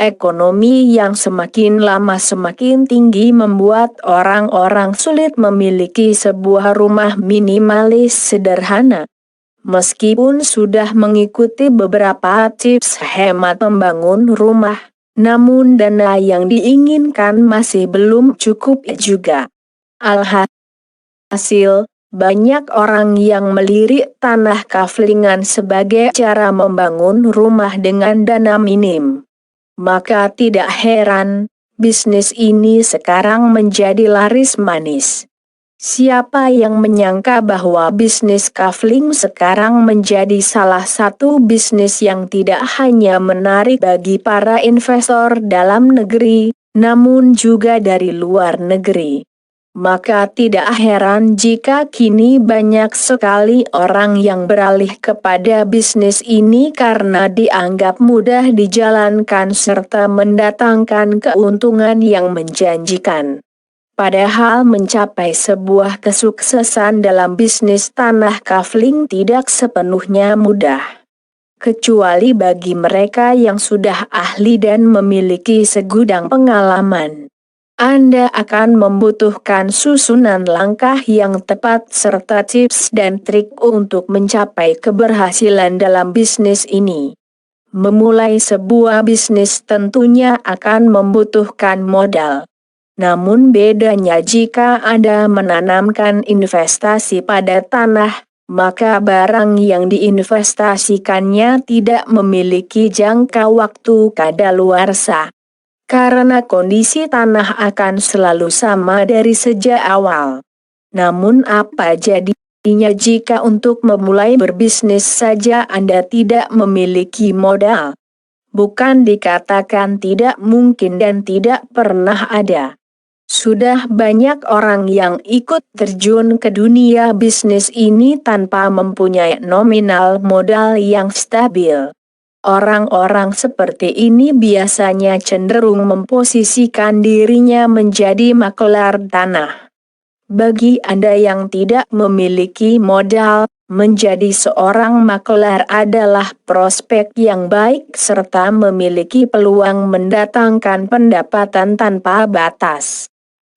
Ekonomi yang semakin lama semakin tinggi membuat orang-orang sulit memiliki sebuah rumah minimalis sederhana. Meskipun sudah mengikuti beberapa tips hemat membangun rumah, namun dana yang diinginkan masih belum cukup juga. Alhasil, banyak orang yang melirik tanah kaflingan sebagai cara membangun rumah dengan dana minim. Maka tidak heran, bisnis ini sekarang menjadi laris manis. Siapa yang menyangka bahwa bisnis kafling sekarang menjadi salah satu bisnis yang tidak hanya menarik bagi para investor dalam negeri, namun juga dari luar negeri. Maka tidak heran jika kini banyak sekali orang yang beralih kepada bisnis ini karena dianggap mudah dijalankan serta mendatangkan keuntungan yang menjanjikan. Padahal mencapai sebuah kesuksesan dalam bisnis tanah kafling tidak sepenuhnya mudah. Kecuali bagi mereka yang sudah ahli dan memiliki segudang pengalaman. Anda akan membutuhkan susunan langkah yang tepat serta tips dan trik untuk mencapai keberhasilan dalam bisnis ini. Memulai sebuah bisnis tentunya akan membutuhkan modal. Namun bedanya jika Anda menanamkan investasi pada tanah, maka barang yang diinvestasikannya tidak memiliki jangka waktu kadaluarsa. Karena kondisi tanah akan selalu sama dari sejak awal. Namun apa jadinya jika untuk memulai berbisnis saja Anda tidak memiliki modal? Bukan dikatakan tidak mungkin dan tidak pernah ada. Sudah banyak orang yang ikut terjun ke dunia bisnis ini tanpa mempunyai nominal modal yang stabil. Orang-orang seperti ini biasanya cenderung memposisikan dirinya menjadi makelar tanah. Bagi Anda yang tidak memiliki modal, menjadi seorang makelar adalah prospek yang baik serta memiliki peluang mendatangkan pendapatan tanpa batas.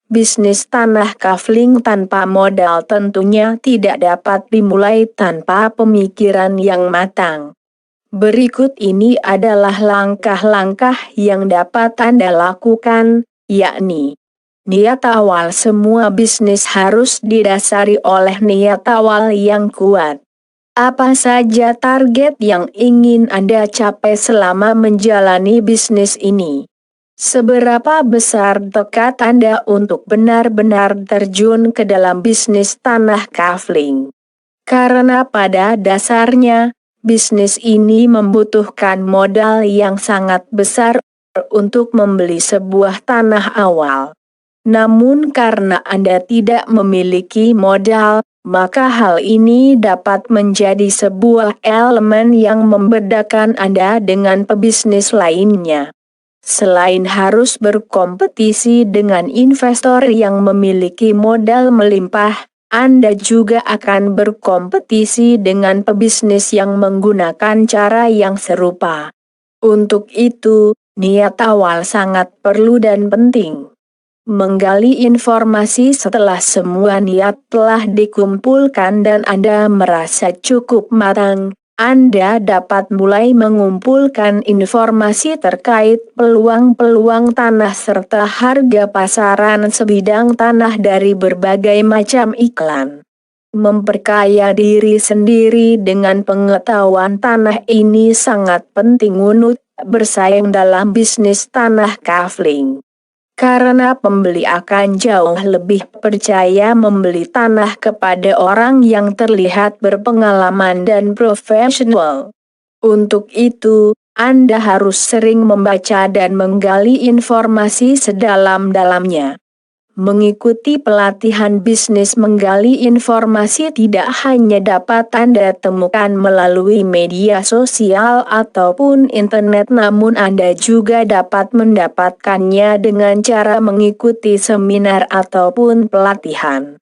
Bisnis tanah kafling tanpa modal tentunya tidak dapat dimulai tanpa pemikiran yang matang. Berikut ini adalah langkah-langkah yang dapat Anda lakukan, yakni niat awal. Semua bisnis harus didasari oleh niat awal yang kuat. Apa saja target yang ingin Anda capai selama menjalani bisnis ini? Seberapa besar tekad Anda untuk benar-benar terjun ke dalam bisnis tanah kafling? Karena pada dasarnya, bisnis ini membutuhkan modal yang sangat besar untuk membeli sebuah tanah awal. Namun karena Anda tidak memiliki modal, maka hal ini dapat menjadi sebuah elemen yang membedakan Anda dengan pebisnis lainnya. Selain harus berkompetisi dengan investor yang memiliki modal melimpah, Anda juga akan berkompetisi dengan pebisnis yang menggunakan cara yang serupa. Untuk itu, niat awal sangat perlu dan penting. Menggali informasi. Setelah semua niat telah dikumpulkan dan Anda merasa cukup matang, Anda dapat mulai mengumpulkan informasi terkait peluang-peluang tanah serta harga pasaran sebidang tanah dari berbagai macam iklan. Memperkaya diri sendiri dengan pengetahuan tanah ini sangat penting untuk bersaing dalam bisnis tanah kafling. Karena pembeli akan jauh lebih percaya membeli tanah kepada orang yang terlihat berpengalaman dan profesional. Untuk itu, Anda harus sering membaca dan menggali informasi sedalam-dalamnya. Mengikuti pelatihan bisnis menggali informasi tidak hanya dapat Anda temukan melalui media sosial ataupun internet, namun Anda juga dapat mendapatkannya dengan cara mengikuti seminar ataupun pelatihan.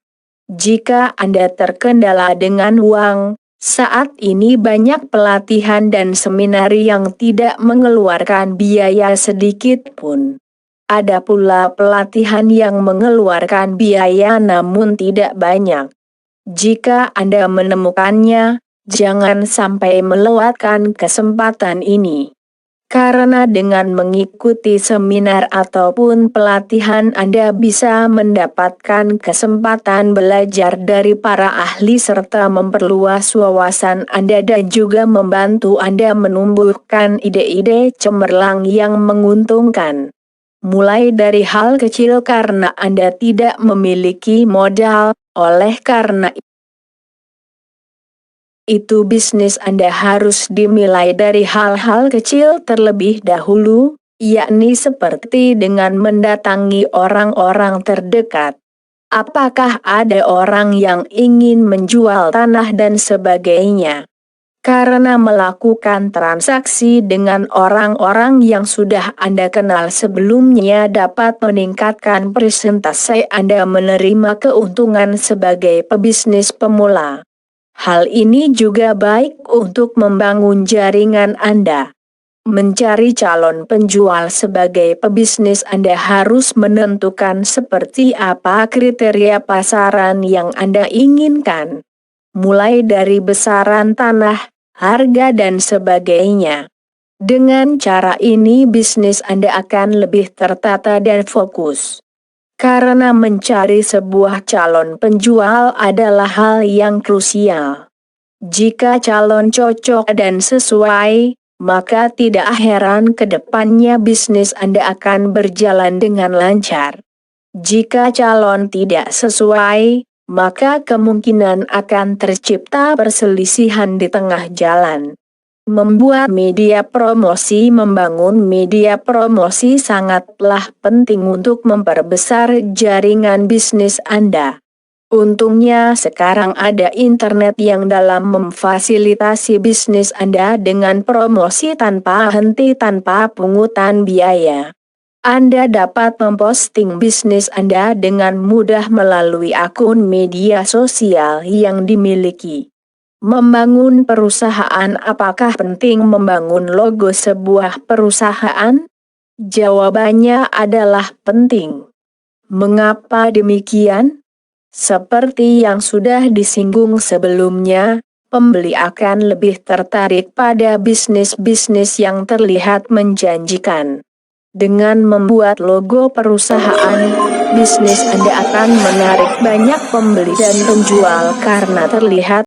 Jika Anda terkendala dengan uang, Saat ini banyak pelatihan dan seminar yang tidak mengeluarkan biaya sedikit pun. Ada pula pelatihan yang mengeluarkan biaya namun tidak banyak. Jika Anda menemukannya, jangan sampai melewatkan kesempatan ini. Karena dengan mengikuti seminar ataupun pelatihan Anda bisa mendapatkan kesempatan belajar dari para ahli serta memperluas wawasan Anda dan juga membantu Anda menumbuhkan ide-ide cemerlang yang menguntungkan. Mulai dari hal kecil karena Anda tidak memiliki modal, oleh karena itu bisnis Anda harus dimulai dari hal-hal kecil terlebih dahulu, yakni seperti dengan mendatangi orang-orang terdekat. Apakah ada orang yang ingin menjual tanah dan sebagainya? Karena melakukan transaksi dengan orang-orang yang sudah Anda kenal sebelumnya dapat meningkatkan persentase Anda menerima keuntungan sebagai pebisnis pemula. Hal ini juga baik untuk membangun jaringan Anda. Mencari calon penjual sebagai pebisnis Anda harus menentukan seperti apa kriteria pasaran yang Anda inginkan. Mulai dari besaran tanah, harga dan sebagainya. Dengan cara ini bisnis Anda akan lebih tertata dan fokus. Karena mencari sebuah calon penjual adalah hal yang krusial. Jika calon cocok dan sesuai, maka tidak heran ke depannya bisnis Anda akan berjalan dengan lancar. Jika calon tidak sesuai, maka kemungkinan akan tercipta perselisihan di tengah jalan. Membuat media promosi. Membangun media promosi sangatlah penting untuk memperbesar jaringan bisnis Anda. Untungnya sekarang ada internet yang dalam memfasilitasi bisnis Anda dengan promosi tanpa henti tanpa pungutan biaya. Anda dapat memposting bisnis Anda dengan mudah melalui akun media sosial yang dimiliki. Membangun perusahaan. Apakah penting membangun logo sebuah perusahaan? Jawabannya adalah penting. Mengapa demikian? Seperti yang sudah disinggung sebelumnya, pembeli akan lebih tertarik pada bisnis-bisnis yang terlihat menjanjikan. Dengan membuat logo perusahaan, bisnis Anda akan menarik banyak pembeli dan penjual karena terlihat